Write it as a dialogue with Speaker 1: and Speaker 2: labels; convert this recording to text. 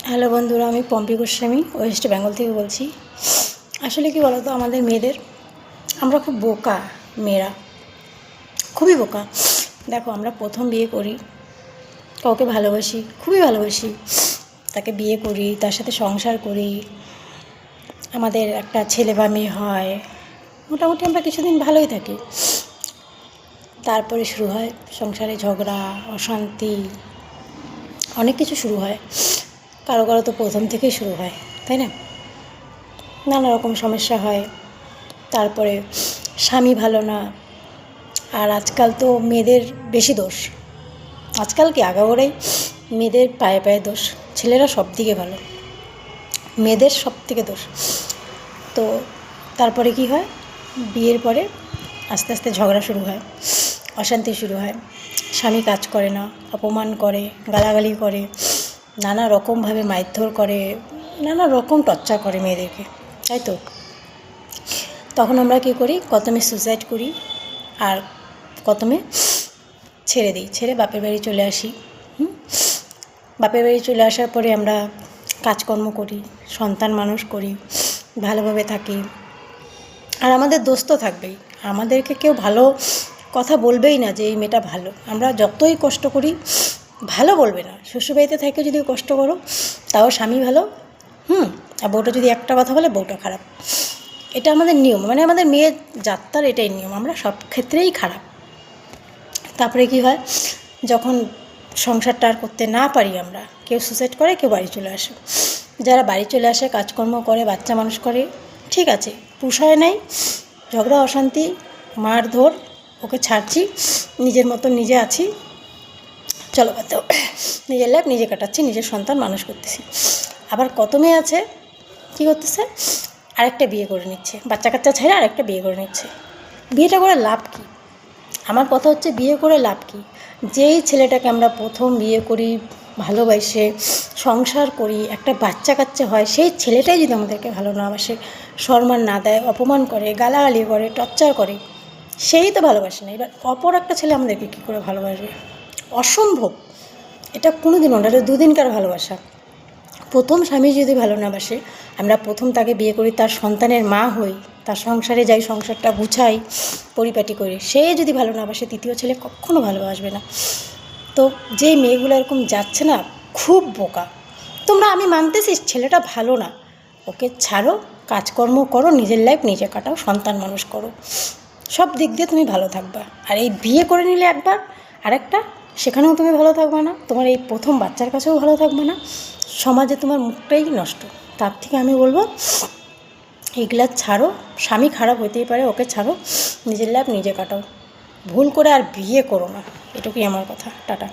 Speaker 1: Hello বন্ধুরা, আমি Pompi Goswami West Bengal থেকে বলছি। আসলে কি বলতো, আমাদের মেয়েদের আমরা খুব বোকা, মেয়েরা খুবই বোকা। দেখো, আমরা প্রথম বিয়ে করি, কাউকে ভালোবাসি, খুবই ভালোবাসি, তাকে বিয়ে করি, তার সাথে সংসার করি, আমাদের একটা ছেলে বা মেয়ে হয়, মোটামুটি আমরা কিছুদিন ভালোই থাকি। তারপরে শুরু হয় সংসারে ঝগড়া, অশান্তি, অনেক কিছু শুরু হয়। কারো কারো তো প্রথম থেকেই শুরু হয়, তাই না? নানা রকম সমস্যা হয়। তারপরে স্বামী ভালো না। আর আজকাল তো মেয়েদের বেশি দোষ। আজকাল কি, আগাগোড়াই মেয়েদের পায়ে পায়ে দোষ। ছেলেরা সব দিকে ভালো, মেয়েদের সব থেকে দোষ। তো তারপরে কি হয়, বিয়ের পরে আস্তে আস্তে ঝগড়া শুরু হয়, অশান্তি শুরু হয়। স্বামী কাজ করে না, অপমান করে, গালাগালি করে, নানা রকমভাবে মারধর করে, নানা রকম টর্চার করে মেয়েদেরকে, তাই তো? তখন আমরা কী করি, প্রথমে সুসাইড করি, আর প্রথমে ছেড়ে দিই, ছেড়ে বাপের বাড়ি চলে আসি। বাপের বাড়ি চলে আসার পরে আমরা কাজকর্ম করি, সন্তান মানুষ করি, ভালোভাবে থাকি। আর আমাদের দোষ তো থাকবেই, আমাদেরকে কেউ ভালো কথা বলবেই না যে এই মেয়েটা ভালো। আমরা যতই কষ্ট করি, ভালো বলবে না। শ্বশুরবাড়িতে থেকে যদি কষ্ট করো, তাও স্বামী ভালো, আর বউটা যদি একটা কথা বলে, বউটা খারাপ। এটা আমাদের নিয়ম, মানে আমাদের মেয়ের যাত্রার এটাই নিয়ম, আমরা সব ক্ষেত্রেই খারাপ। তারপরে কি হয়, যখন সংসারটা আর করতে না পারি আমরা, কেউ সুসাইড করে, কেউ বাড়ি চলে আসে। যারা বাড়ি চলে আসে, কাজকর্ম করে, বাচ্চা মানুষ করে, ঠিক আছে, পুষায় নাই, ঝগড়া অশান্তি, মারধর, ওকে ছাড়ছি, নিজের মতন নিজে আছি, চলো বাদ দাও, নিজের লাইফ নিজে কাটাচ্ছি, নিজের সন্তান মানুষ করতেছি। আবার কত মেয়ে আছে, কী করতেছে, আরেকটা বিয়ে করে নিচ্ছে, বাচ্চা কাচ্চা ছেড়ে আরেকটা বিয়ে করে নিচ্ছে। বিয়েটা করে লাভ কী? আমার কথা হচ্ছে, বিয়ে করে লাভ কী? যেই ছেলেটাকে আমরা প্রথম বিয়ে করি, ভালোবাসে সংসার করি, একটা বাচ্চা কাচ্চা হয়, সেই ছেলেটাই যদি আমাদেরকে ভালো না বাসে, সম্মান না দেয়, অপমান করে, গালাগালি করে, টর্চার করে, সেই তো ভালোবাসে না। এবার অপর একটা ছেলে আমাদেরকে কী করে ভালোবাসবে? অসম্ভব। এটা কোনো দিন না, এটা দুদিনকার ভালোবাসা। প্রথম স্বামী যদি ভালো না বাসে, আমরা প্রথম তাকে বিয়ে করি, তার সন্তানের মা হই, তার সংসারে যাই, সংসারটা গুছাই, পরিপাটি করি, সে যদি ভালো না বাসে, তৃতীয় ছেলে কখনো ভালোবাসবে না। তো যেই মেয়েগুলো এরকম যাচ্ছে না, খুব বোকা। তোমরা, আমি মানতেছি ছেলেটা ভালো না, ওকে ছাড়ো, কাজকর্ম করো, নিজের লাইফ নিজে কাটাও, সন্তান মানুষ করো, সব দিক দিয়ে তুমি ভালো থাকবা। আর এই বিয়ে করে নিলে একবার, আরেকটা, সেখানেও তুমি ভালো থাকবে না, তোমার এই প্রথম বাচ্চার কাছেও ভালো থাকবে না, সমাজে তোমার মুখটাই নষ্ট। তার থেকে আমি বলবো, এগুলা ছাড়ো। স্বামী খারাপ হতেই পারে, ওকে ছাড়ো, নিজের লাইফ নিজে কাটাও, ভুল করে আর বিয়ে করো না। এটুকুই আমার কথা। টাটা।